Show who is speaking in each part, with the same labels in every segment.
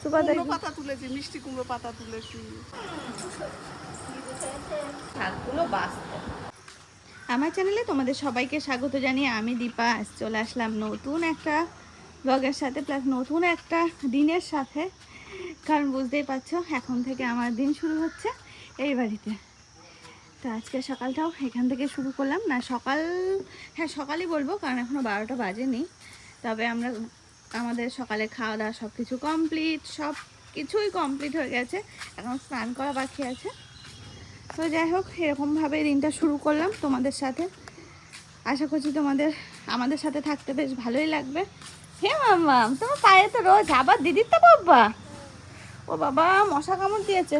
Speaker 1: কুমড়ো পাতা তুলেছি, মিষ্টি কুমড়ো পাতা তুলেছি।
Speaker 2: শাকগুলো বাঁচতে। আমার চ্যানেলে তোমাদের সবাইকে স্বাগত জানিয়ে আমি দীপা চলে আসলাম নতুন একটা ব্লগের সাথে, প্লাস নতুন একটা দিনের সাথে। কারণ বুঝতেই পারছো এখন থেকে আমার দিন শুরু হচ্ছে এই বাড়িতে। তো আজকে সকালটাও এখান থেকে শুরু করলাম। না সকাল, হ্যাঁ সকালই বলবো, কারণ এখনও 12টা বাজেনি। তবে আমাদের সকালে খাওয়া দাওয়া সব কিছু কমপ্লিট, সব কিছুই কমপ্লিট হয়ে গেছে। এখন স্নান করা বাকি আছে। তো যাই হোক, এরকমভাবে দিনটা শুরু করলাম তোমাদের সাথে। আশা করছি আমাদের সাথে থাকতে বেশ ভালোই লাগবে। হে মামা, তোমার পায়ে তো রোজ আবার দিদির তো বাবা, ও বাবা মশা কামড় দিয়েছে।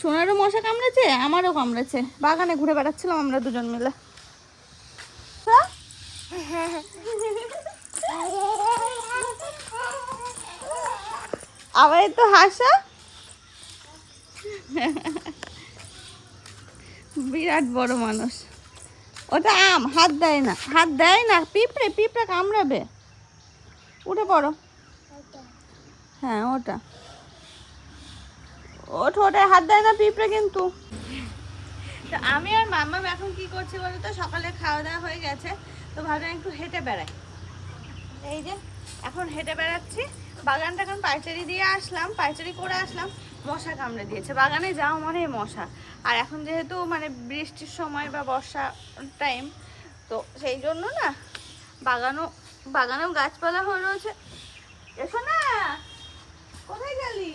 Speaker 2: সোনারও মশা কামড়েছে, আমারও কামড়েছে। বাগানে ঘুরে বেড়াচ্ছিলাম আমরা দুজন মিলে। আবার তো হাসা, বিরাট বড় মানুষ। ওটা আম, হাত দেয় না, হাত দেয় না। পিঁপড়ে পিঁপড়ে কামড়াবে, উঠে পড়ো। হ্যাঁ ওটা ওটা হাত দেয় না পিঁপড়ে কিন্তু। তো আমি আর মাম্মা এখন কি করছি বলো তো, সকালে খাওয়া দাওয়া হয়ে গেছে তো ভাবলাম একটু হেঁটে বেড়াই। এই যে এখন হেঁটে বেড়াচ্ছি। বাগানটা এখন পাইচারি দিয়ে আসলাম, পাইচারি করে আসলাম, মশা কামড়ে দিয়েছে। বাগানে যাওয়া মানে মশা। আর এখন যেহেতু মানে বৃষ্টির সময় বা বর্ষা টাইম, তো সেই জন্য না বাগানেও গাছপালা হয়ে রয়েছে। এসো না, কোথায় গেলি?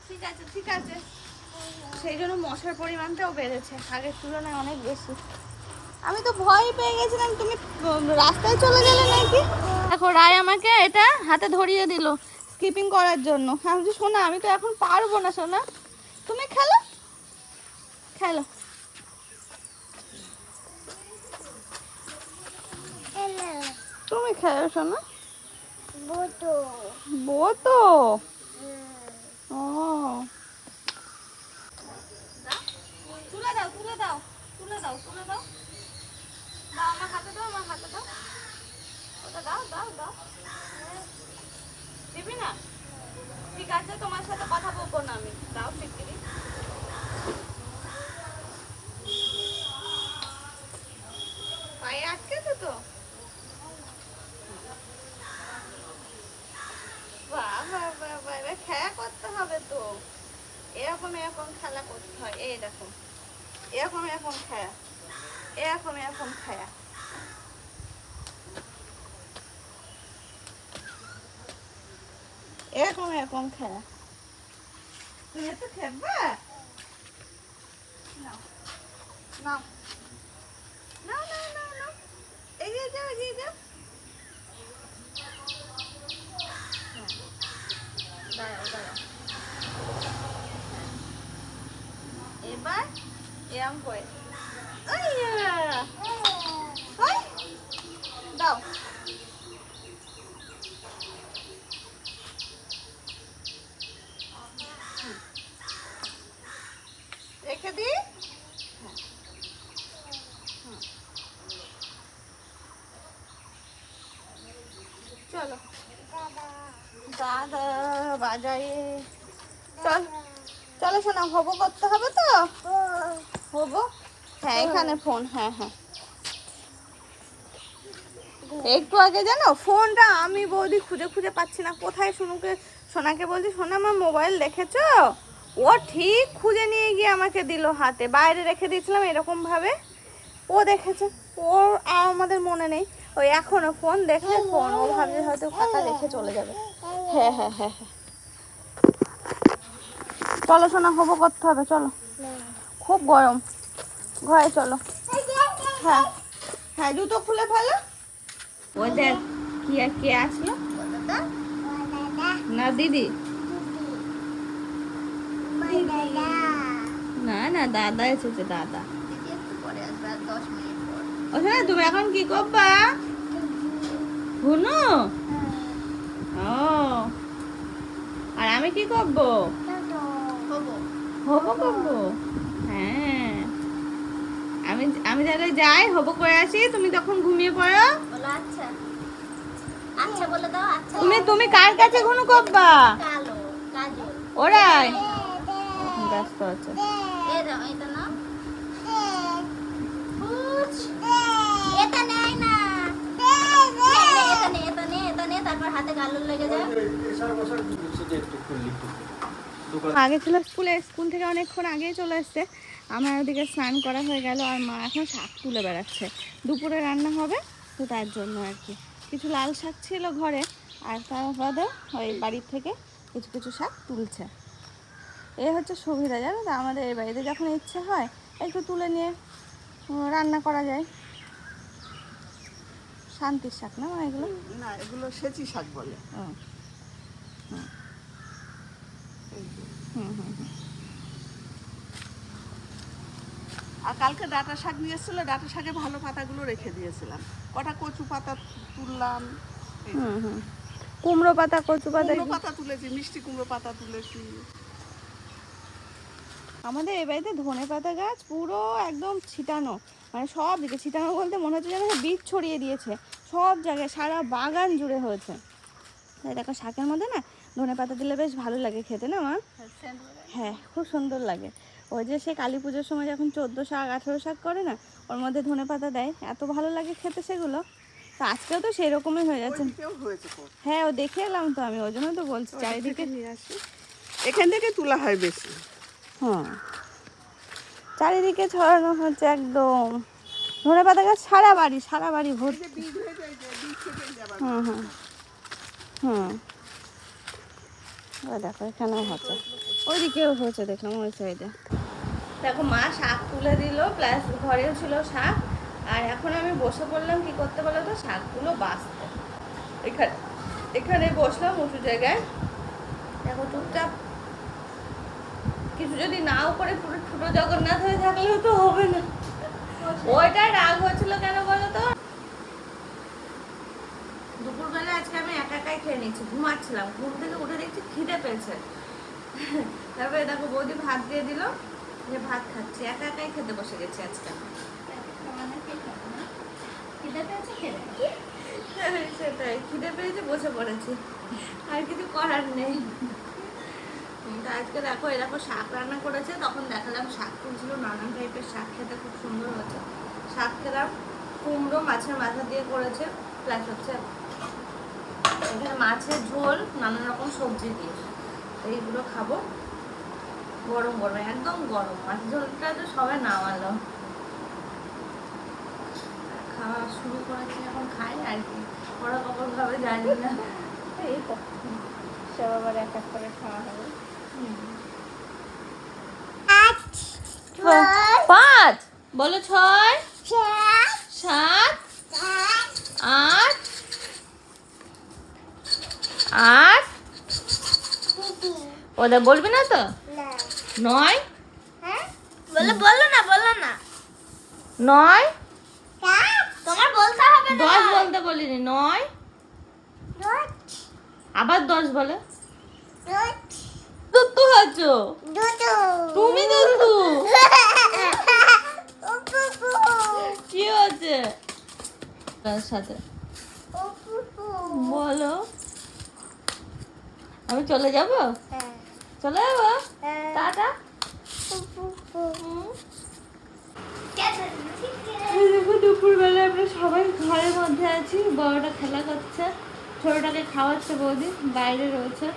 Speaker 2: ঠিক আছে ঠিক আছে। সেই জন্য মশার পরিমাণটাও বেড়েছে, আগের তুলনায় অনেক বেশি। আমি তো ভয় পেয়ে গেছিলাম, তুমি রাস্তায় চলে গেলে নাকি। দেখো রায় আমাকে এটা হাতে ধরিয়ে দিল স্কিপিং করার জন্য। আমি বলছি শোনা আমি তো এখন পারবো না, শোনা তুমি খেলো খেলো। তুমি খেলো শোনা। বোতো ও, তুলে দাও তুলে দাও তুলে দাও তুলে দাও। দাও আমার হাতে দাও, আমার হাতে দাও, ওটা দাও দাও দাও। দিবি না? ঠিক আছে, তোমার সাথে কথা বলবো না আমি। দাও শিগগিরই। পায়ে আটকেছে তো। বাবা বাবা, এবার খেলা করতে হবে তো। এরকম এরকম খেলা করতে হয়। এই দেখো এরকম এরকম খেলা, এরকম এরকম খেলা। এরকম এরকম খেলা। তুমি তো খেলবা? নাও নাও নাও নাও নাও নাও, এগিয়ে যাও এগিয়ে যাও। দাঁড়াও দাঁড়াও। এবার এরম করে দাও। রেখে দি। চলো দাদা বাজারে চল। চলো শোনা, হবো করতে হবে তো। হবো, হ্যাঁ এখানে ফোন। হ্যাঁ হ্যাঁ, একটু আগে জানো ফোনটা আমি বৌদি খুঁজে খুঁজে পাচ্ছি না কোথায়। সোনাকে বলছি শোনা আমার মোবাইল দেখেছো? ও ঠিক খুঁজে নিয়ে গিয়ে আমাকে দিল হাতে। বাইরে রেখে দিয়েছিলাম এরকম ভাবে, ও দেখেছে। ওর আর আমাদের মনে নেই। ওই এখনো ফোন দেখলে ফোন, ও ভাবছে হয়তো কাকা রেখে চলে যাবে। হ্যাঁ হ্যাঁ হ্যাঁ হ্যাঁ, চলো শোনা হবো করতে হবে। চলো, খুব গরম, ঘরে চলো। হ্যাঁ হ্যাঁ, জুতো খুলে ফেলো। ও দেখ কি আর কে আসলো না, দিদি না না, দাদা এসেছে। দাদা ওখানে তুমি এখন কি করবা? ঘুনো? ও, আর আমি কি করবো? হবো করবো। হ্যাঁ, আমি তাহলে যাই, হবো করে আসি, তুমি তখন ঘুমিয়ে পড়ো।
Speaker 3: আচ্ছা বলে দাও আচ্ছা।
Speaker 2: তুমি কার কাছে ঘুনু করবা?
Speaker 3: কালো কাজল।
Speaker 2: ওরাই ব্যস্ত আছে।
Speaker 3: এই দাও এটা না। পুচ। এটা নেই না। এটা নে তারপর হাতে কালো লেগে যায়।
Speaker 2: আগে ছিল স্কুল থেকে অনেকক্ষণ আগেই চলে এসছে। আমার ওদিকে স্নান করা হয়ে গেল আর মা এখন শাক তুলে বেড়াচ্ছে। দুপুরে রান্না হবে তো তার জন্য আর কি। কিছু লাল শাক ছিল ঘরে আর তার বাদে ওই বাড়ির থেকে কিছু কিছু শাক তুলছে। এই হচ্ছে সুবিধা, জানো তো, আমাদের এই বাড়িতে যখন ইচ্ছে হয় একটু তুলে নিয়ে রান্না করা যায়। শান্তির শাক না মানে এগুলো?
Speaker 1: না, এগুলো সেচি শাক বলে।
Speaker 2: ও হুম হুম হুম।
Speaker 1: আর কালকে ডাঁটা শাক নিয়ে এসেছিল, ডাঁটা শাকে ভালো পাতাগুলো রেখে দিয়েছিলাম। কটা কচু পাতা তুললাম।
Speaker 2: হুম হুম। কুমড়ো পাতা, কচু পাতা,
Speaker 1: কুমড়ো পাতা তুলেছি, মিষ্টি কুমড়ো পাতা তুলেছি।
Speaker 2: আমাদের এই বাড়িতে ধনে পাতা গাছ পুরো একদম ছিটানো, মানে সব দিকে ছিটানো বলতে মনে হচ্ছে যেন বীজ ছড়িয়ে দিয়েছে সব জায়গায়, সারা বাগান জুড়ে হয়েছে। তাই দেখো শাকের মধ্যে না ধনে পাতা দিলে বেশ ভালো লাগে খেতে, না মা? হ্যাঁ, খুব সুন্দর লাগে। ওই যে সে কালী পুজোর সময় যখন 14 শাক 18 শাক করে না, ওর মধ্যে ধনে পাতা দেয়, এত ভালো লাগে খেতে সেগুলো। তো আজকেও তো সেই রকমই হয়ে যাচ্ছে। হ্যাঁ, ও দেখে এলাম তো, আমি ওই জন্য তো বলছি চারিদিকে
Speaker 1: নিয়ে আসি, এখান থেকে তোলা হয় বেশি।
Speaker 2: হ্যাঁ, চারিদিকে ছড়ানো হচ্ছে একদম ধনে পাতা গাছ, সারা বাড়ি ভর্তি। হুম হুম হুম। ওই দেখো এখানেও হচ্ছে, ওইদিকেও হচ্ছে দেখলাম ওই সাইডে। দেখো মা শাক তুলে দিল, প্লাস ঘরেও ছিল শাক। আর এখন আমি বসে পড়লাম কি করতে বলো তো, শাকগুলো বাছতে। এখানে বসলাম উঁচু জায়গায়। দেখো চুপচাপ, কিছু যদি নাও করে পুরো ছোট জগন্নাথ হয়ে থাকলেও তো হবে না। ওইটা রাগ হচ্ছিল কেন বলো তো, দুপুরবেলা আজকে আমি একাই খেয়ে নিচ্ছি, ঘুমাচ্ছিলাম, ঘুম থেকে উঠে দেখছি খিদে পেয়েছে। তারপরে দেখো বৌদি ভাত দিয়ে দিল, যে ভাত খাচ্ছি, একাই খেতে বসে গেছি আজকে। সেটাই, খিদে পেয়েছে বসে পড়েছি, আর কিছু করার নেই। আজকে দেখো এরকম শাক রান্না করেছে, তখন দেখালাম শাক তুলছিল, নানান টাইপের শাক, খেতে খুব সুন্দর হচ্ছে। শাক খেলাম, কুমড়ো মাছের মাথা দিয়ে করেছে, প্লাস হচ্ছে এখানে মাছের ঝোল, নানান রকম সবজি দিয়ে। তো এইগুলো খাবো গরম গরম, একদম গরম। মাছের ঝোলটা তো সবাই নামালো, খাওয়া শুরু করেছি, এখন খাই আর কি। ওরা কখন খাবে জানি না, এই তো সব আবার এক এক করে খাওয়া হবে। 5 বলো, 6 7 8 8 ওদের বলবি না তো? 9
Speaker 3: বলো না
Speaker 2: 9
Speaker 3: তোমার বলতে হবে না।
Speaker 2: 10 বলতে বলিনি, 9 আবার 10 বলে। দুতু আছো তুমি, দুতু কি হচ্ছে তার সাথে বলো? আমি চলে যাব, চলে যাবো, টাটা। দেখো দুপুরবেলা আমরা সবাই ঘরের মধ্যে আছি, বড়টা খেলা করছে, ছোটটাকে খাওয়াচ্ছে বৌদি, বাইরে রয়েছে।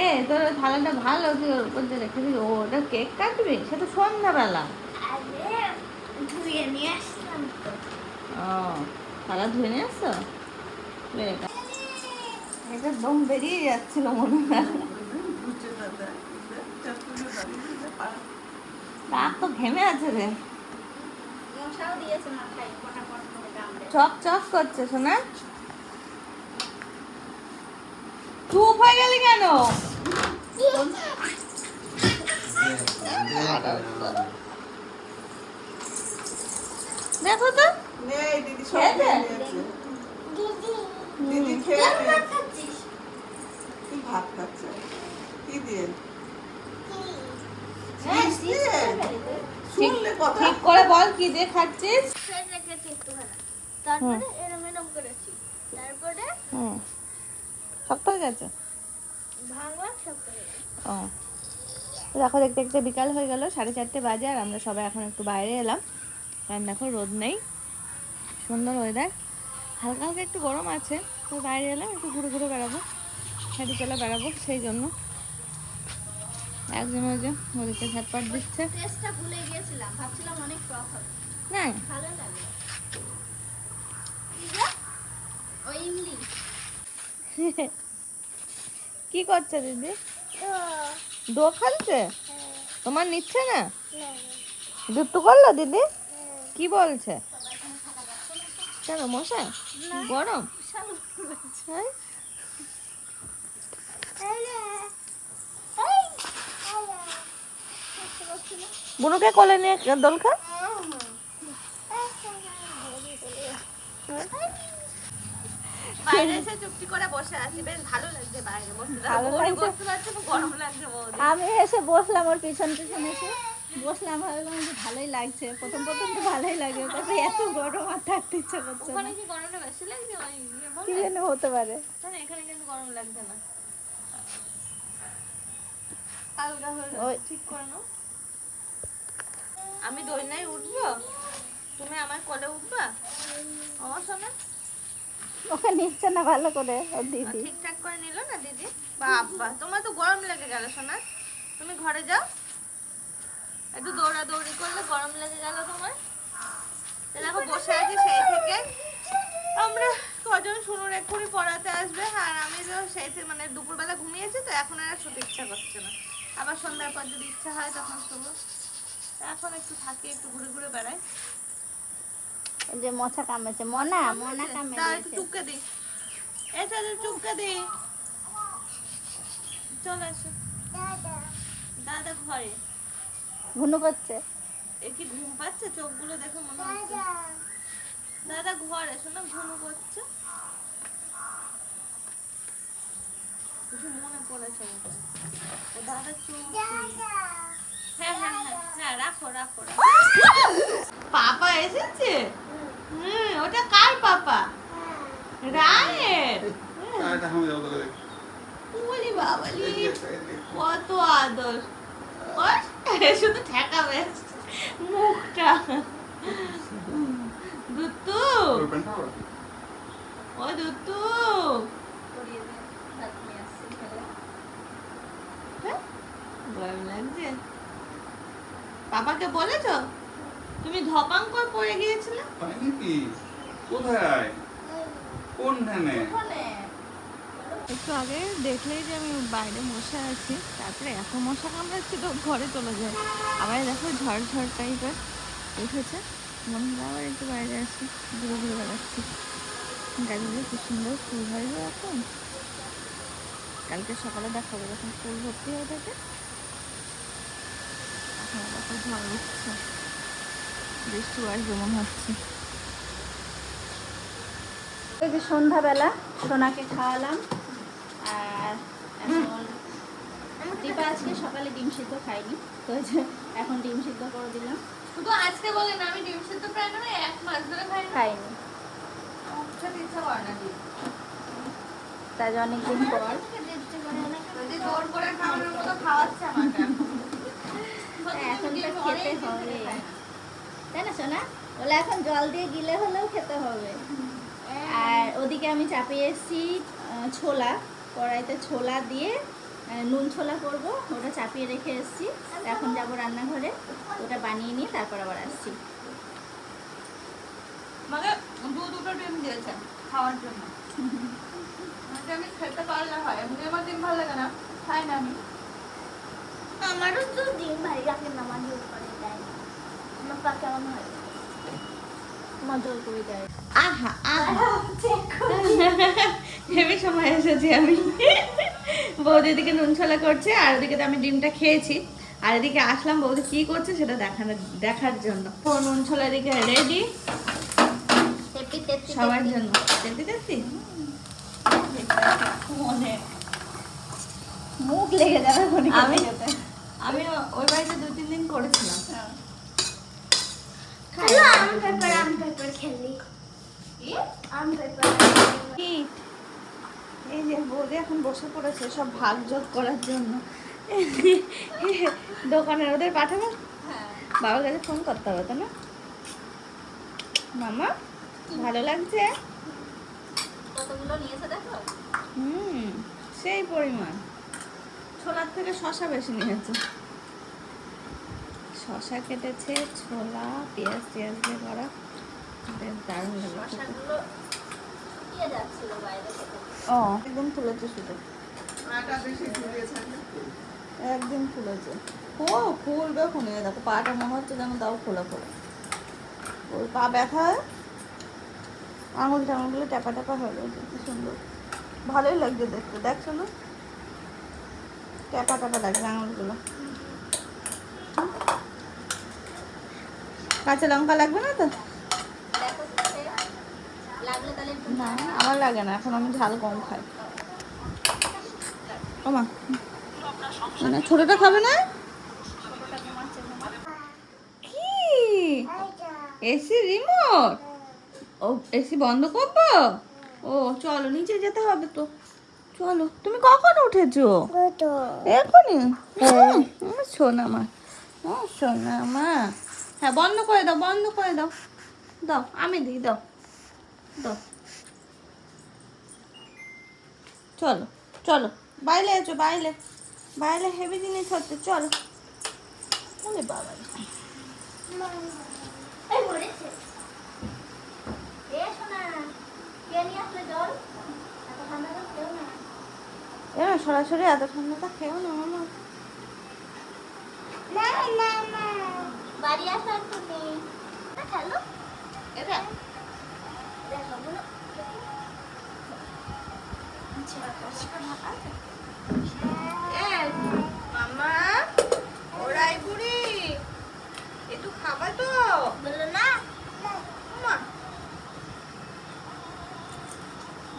Speaker 2: এ তোর থালাটা ভালো, তুই ওর উপর দিয়ে রেখে দিস। ওটা কেক কাটবি, সে তো সন্ধ্যাবেলা।
Speaker 3: ধুয়ে নিয়ে আসলাম তো।
Speaker 2: ও, থালা ধুয়ে নিয়ে আসছো? এটা দম বেরিয়ে যাচ্ছিল মনে হয়। রাত তো ঘেমে আছে রে,
Speaker 3: মশাও দিয়েছে মাথায়, পটাপট করে কামড়ে।
Speaker 2: চক চক করছে শোনা। চুপ হয়ে গেলি কেন? দেখো তো খেয়েছে।
Speaker 1: দিদি খেয়ে ভাত খাচ্ছে কি দিয়ে?
Speaker 3: হ্যাঁ,
Speaker 1: মিষ্টি?
Speaker 3: চিপস খেয়ে ফেলি তুই।
Speaker 1: শুনলে কথা
Speaker 2: ঠিক করে বল কি দিয়ে খাচ্ছিস?
Speaker 3: খেয়ে রেখেছি একটুখানি। তারপরে এরম এরম করেছি। তারপরে
Speaker 2: হুম, শক্ত হয়ে গেছে।
Speaker 3: ভাঙা সব করে।
Speaker 2: ও দেখো, দেখতে দেখতে বিকাল হয়ে গেল, 4:30 বাজে, আর আমরা সবাই এখন একটু বাইরে এলাম। কারণ দেখো রোদ নেই, সুন্দর ওয়েদার, হালকা হালকা একটু গরম আছে, তো বাইরে এলাম একটু ঘুরে ঘুরে বেড়াবো, হেঁটে চলে বেড়াবো, সেই জন্য। একজন ওই যে ওদিকে ঝটপট দিচ্ছে।
Speaker 3: টেস্টটা ভুলে গিয়েছিলাম, ভাবছিলাম অনেক টক হবে।
Speaker 2: না
Speaker 3: ভালো লাগলো। কি রে? ওই ইমলি।
Speaker 2: কি করছে দিদি? দো খাচ্ছে? তোমার নিচ্ছে না? দুট্টু করলো দিদি? কি বলছে? কেন মশা গরম? হ্যাঁ? বুনুকে কোলে নিয়ে দোল খা। বাইরে এসে চুপটি করে বসে আছি, বেশ ভালো লাগছে বাইরে বসে।
Speaker 3: ভালো লাগছে।
Speaker 2: বসতে পারছে না, গরম লাগছে বৌদি।
Speaker 3: আমি এসে বসলাম ওর পিছন পিছন এসে বসলাম, ভাবলাম যে ভালোই লাগছে, প্রথম প্রথম তো ভালোই লাগে, তারপরে এত গরম আর থাকতে ইচ্ছা করছে না।
Speaker 2: ওখানে কি গরমটা বেশি লাগছে? ওই ইয়ে বলে?
Speaker 3: কি যেন হতে পারে।
Speaker 2: না, এখানে কিন্তু গরম লাগছে না, হালকা হয়ে
Speaker 3: ওই
Speaker 2: যাচ্ছে। ঠিক করে নাও। আমি দই নাই উঠবো, তুমি আমার কোলে উঠবা আমার সোনা?
Speaker 3: ওকে নিচ্ছে না ভালো করে ওর দিদি।
Speaker 2: ঠিকঠাক করে নিল না দিদি? বাবা, তোমার তো গরম লেগে গেল সোনা, তুমি ঘরে যাও, একটু দৌড়াদৌড়ি করলে গরম লেগে গেল তোমার। তো দেখো বসে আছি সেই থেকে, আমরা কজন শুনুর এক্ষুনি পড়াতে আসবে, আর আমি তো সেই থেকে মানে দুপুরবেলা ঘুমিয়েছি, তো এখন আর শুতে ইচ্ছা করছে না। আবার সন্ধ্যার পর যদি ইচ্ছা হয় তখন শুবো। এখন একটু থাকি, একটু ঘুরে ঘুরে বেড়াই।
Speaker 3: ওই যে মশা কামড়েছে, মনা মনা
Speaker 2: দাও
Speaker 3: কামড়ে
Speaker 2: একটু চুপকে দিই, এটা চুপকে দিই। চলে আসো দাদা ঘরে।
Speaker 3: ঘুনু করছে।
Speaker 2: এ কি ঘুম পাচ্ছে? চোখগুলো দেখে মনে হচ্ছে দাদা ঘরে, শোনো ঘুমো করছে। কিছু মনে পড়েছে ওটা। ও দাদা চোখ। হ্যাঁ হ্যাঁ হ্যাঁ হ্যাঁ, রাখো রাখো রাখো। পাপা এসেছে? ওটা কার পাপা? রায়ের? ওরে বাবালি, কত আদর। ওর শুধু ঠেকাবে মুখটা। দুত্তু, ও দুত্তু, হ্যাঁ? গরম লাগছে? পাপাকে বলেছো তুমি ধপাং করে পড়ে গিয়েছিলে?
Speaker 4: তাই নাকি? কোথায়? কোন ধ্যানে?
Speaker 2: একটু আগে দেখলেই যে আমি বাইরে বসে আছি, তারপরে এত মশা কামড়াচ্ছে তো ঘরে চলে যায়। আবার দেখো ঝড় ঝড় টাইপের উঠেছে, মনে হয় আবার একটু বাইরে আসি, ঘুরে ঘুরে বেড়াচ্ছি। গাছগুলো কি সুন্দর ফুল হয় গো এখন, কালকে সকালে দেখাবো যখন ফুল ভর্তি হয়ে থাকে। এখন দেখো ঝড় উঠছে, বৃষ্টি আসবে মনে হচ্ছে।
Speaker 3: এই যে সন্ধ্যাবেলা সোনাকে খাওয়ালাম, আর এখন দীপা আজকে সকালে ডিম সিদ্ধ খাইনি, তো এই যে এখন ডিম সিদ্ধ করে দিলাম।
Speaker 2: শুধু আজকে বলে না, আমি ডিম সিদ্ধ প্রায় না 1 মাস ধরে খাই না,
Speaker 3: খাইনি,
Speaker 2: খেতে ইচ্ছা করে না ডিম।
Speaker 3: তাই অনেকদিন পর।
Speaker 2: যদি জোর করে খাওয়ানোর মতো খাওয়াচ্ছে আমাকে
Speaker 3: এখন তো খেতে হবে, তাই না সোনা? বলে এখন জল দিয়ে গিলে হলেও খেতে হবে। আর ওদিকে আমি চাপিয়ে এসেছি ছোলা, কড়াইতে ছোলা দিয়ে নুন ছোলা করব, ওটা চাপিয়ে রেখে এসেছি। এখন যাব রান্নাঘরে, ওটা বানিয়ে নিয়ে তারপর আবার আসছি।
Speaker 2: আমাকে দুটো ডিম দিয়েছে খাওয়ার জন্য, আমি খেতে পারলে হয়, এমনি আমার ডিম ভালো লাগে না, খাই না আমি।
Speaker 3: আমারও তো ডিম ভাই রাখেন না, আমার জোর করে দেয়, আমার পা কেমন হয়, আমার জোর করে দেয়।
Speaker 2: আহা আহা, হেভি সময় এসেছি আমি। বৌদি এদিকে নুন ছোলা করছে, আর ওদিকে তো আমি ডিমটা খেয়েছি, আর এদিকে আসলাম বৌদি কি করছে সেটা দেখার জন্য। তো নুন ছোলা এদিকে রেডি সবার জন্য। দেখতে দেখছি
Speaker 3: মুখ লেগে যাবে
Speaker 2: আমি আমি ওই বাড়িতে 2-3 দিন করেছিলাম।
Speaker 3: চলো আম পেপার খেলি। আম পেপার
Speaker 2: ইট। এই যে বৌদি এখন বসে পড়েছে সব ভাগযোগ করার জন্য। দোকানের ওদের পাঠাবো, বাবার কাছে ফোন করতে হবে তো না? মামা ভালো লাগছে?
Speaker 3: কতগুলো নিয়েছে দেখো।
Speaker 2: সেই পরিমাণ। ছোলার থেকে শশা বেশি নিয়েছে। শশা কেটেছে, ছোলা, পেঁয়াজ টিয়াজ দিয়ে করা, বেশ দারুণ লাগে।
Speaker 3: শসাগুলো শুকিয়ে যাচ্ছিল বাইরে থেকে।
Speaker 2: ও একদম ফুলেছে শুধু,
Speaker 1: আটা বেশি ঝুলিয়েছে
Speaker 2: একদিন ফুলেছে। ও ফুলবে খুনে, দেখো পাটা মনে হচ্ছে যেন তাও ফোলা ফোলা। ওই পা ব্যথা হয়, আঙুল টাঙুলগুলো ট্যাপা ট্যাপা হয়ে গেছে, কি সুন্দর ভালোই লাগছে দেখতে। দেখছো না ট্যাপা ট্যাপা লাগছে আঙুলগুলো। কাঁচা লঙ্কা লাগবে না তো?
Speaker 3: দেখো লাগলে তাহলে একটু
Speaker 2: না আমার লাগে না, এখন আমি ঝাল কম খাই। ওমা মানে ছোটটা খাবে না? কি এসি রিমোট? ও এসি বন্ধ করবো? ও চলো নিচে যেতে হবে তো, চলো। তুমি কখন উঠেছো? এখনই? শোনা মা, শোনা মা। হ্যাঁ বন্ধ করে দাও, বন্ধ করে দাও, দাও আমি দিই, দাও দাও। চলো চলো বাইরে আছো, বাইরে বাইরে হেভি জিনিস হচ্ছে, চলো। ওরে বাবা,
Speaker 3: এই পড়েছে। এ সোনা কে নিয়ে আসলে জল? এত ঠান্ডা জল খেও না।
Speaker 2: এ না সরাসরি এত ঠান্ডাটা খেও না মামা।
Speaker 3: বাড়ি আসার তুমি খেলো
Speaker 2: এটা
Speaker 3: দেখো বলো।
Speaker 2: মামা ওরাই বুড়ি একটু খাবা তো?
Speaker 3: বললো না
Speaker 2: মা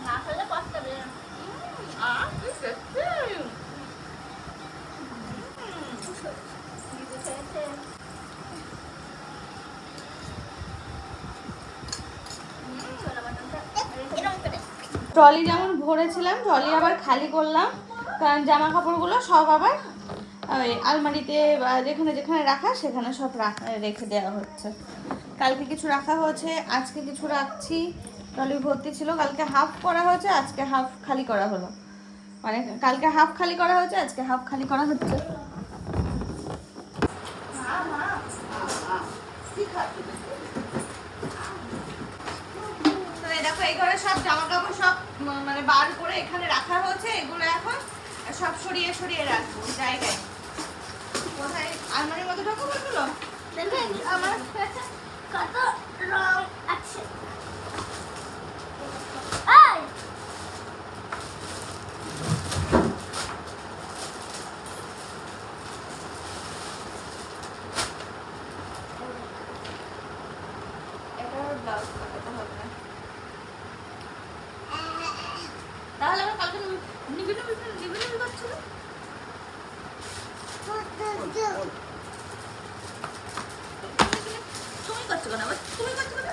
Speaker 3: না খেলে পস্তাবে।
Speaker 2: তুই সত্যি
Speaker 3: নিজে খেয়েছে। ছোলা বাটনটা এরকম করে
Speaker 2: ট্রলি যেমন ভরেছিলাম, ট্রলি আবার খালি করলাম, কারণ জামা কাপড়গুলো সব আবার ওই আলমারিতে বা যেখানে যেখানে রাখা সেখানে সব রেখে দেওয়া হচ্ছে। কালকে কিছু রাখা হয়েছে, আজকে কিছু রাখছি। ট্রলি ভর্তি ছিল, কালকে হাফ করা হয়েছে, আজকে হাফ খালি করা হলো। মানে কালকে হাফ খালি করা হয়েছে, আজকে হাফ খালি করা হচ্ছে। তো এই দেখো এই ঘরে সব জামা কাপড় সব মানে বার করে এখানে রাখা হয়েছে। এগুলো এখন সব সরিয়ে সরিয়ে রাখবো জায়গায়। কোথায় আলমারির মধ্যে ঢোকাবো এগুলো?
Speaker 3: দেখবেন আমার কত রং আছে। এই
Speaker 2: এটা ব্লাউজ কাটাতে হবে না। তাহলে আমরা কালকে নিবি করছিল। তুমি করছো কেন আবার? তুমি করছো কেন?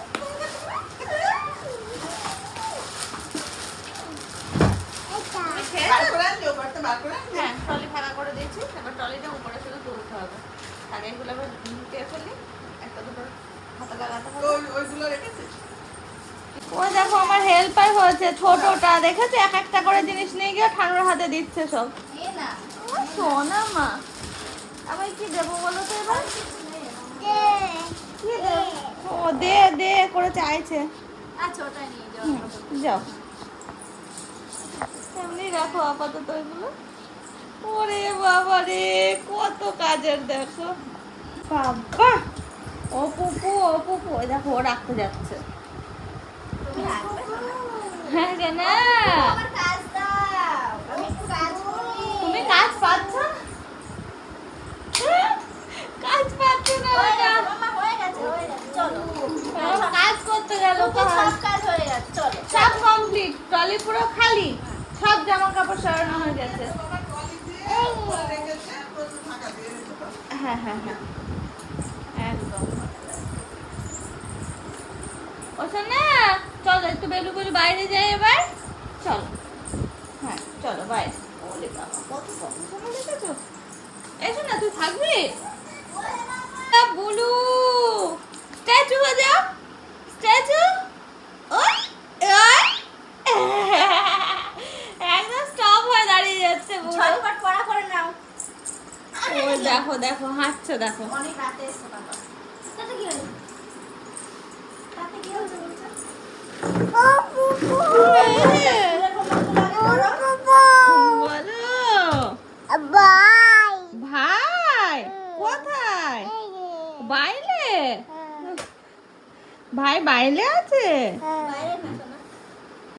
Speaker 1: বার করে আনলি, ওপারটা বার করে আনলি?
Speaker 2: হ্যাঁ ট্রলি ফাঁকা করে দিয়েছি, এবার ট্রলিটা উপরে শুধু তুলতে হবে। আর এগুলো আবার ঢুকিয়ে ফেলি, একটা দুটো হাতে লাগাতে
Speaker 1: তো
Speaker 2: হবে।
Speaker 1: ওইগুলো রেখেছিস?
Speaker 2: ওই দেখো আমার হেল্পার হয়েছে ছোটটা, দেখেছো এক একটা করে জিনিস নিয়ে গিয়ে ঠানুর হাতে দিচ্ছে সব।
Speaker 3: এ না
Speaker 2: ও সোনা মা, আমি কি দেবো বলো তো এবার? কি দেবো? ও দে দে করে চাইছে।
Speaker 3: আচ্ছা ওটা নিয়ে যাও।
Speaker 2: যাও এমনি রাখো আপাতত এগুলো। ওরে বাবা রে কত কাজের, দেখো বাবা। ও পুপু, ও পুপু, ওই দেখো ও রাখতে যাচ্ছে।
Speaker 3: তুমি রাখবে সোনা?
Speaker 2: হ্যাঁ না
Speaker 3: আমার কাজ দাও, আমি একটু কাজ করি।
Speaker 2: তুমি কাজ পাচ্ছ? কাজ পাচ্ছ না
Speaker 3: হয়ে
Speaker 2: ওটা?
Speaker 3: গেছে, মামা হয়ে গেছে, চলো।
Speaker 2: কাজ করতে গেল
Speaker 3: সব কাজ হয়ে গেছে, চলো।
Speaker 2: সব কমপ্লিট, ট্রলি পুরো খালি, সব জামা কাপড় সরানো হয়ে গেছে।
Speaker 1: বাবা ট্রলি দিয়ে রেখেছে, প্রচুর ফাঁকা দিয়ে রেখেছে।
Speaker 2: হ্যাঁ হ্যাঁ হ্যাঁ একদম। ও শোনা, চলো একটু বেলু বেলু বাইরে যাই এবার, চলো। হ্যাঁ চলো বাইরে। ওরে বাবা কত কথা শোনা দেখেছো। এসো না, তুই থাকবি? বুলু স্ট্যাচু হয়ে যাও, স্ট্যাচু। ওই ওই একদম স্টপ হয়ে দাঁড়িয়ে যাচ্ছে বুলু।
Speaker 3: ঝটপট পড়া করে নাও।
Speaker 2: ও দেখো দেখো হাঁটছে দেখো।
Speaker 3: অনেক রাতে এসছো বাবা। তাতে কি হয়েছে? তাতে কি হয়েছে বলছো? স্কুলের হোমওয়ার্কগুলো আগে করো।
Speaker 2: বলো ভাই কোথায়? বাইরে? ভাই বাইরে আছে?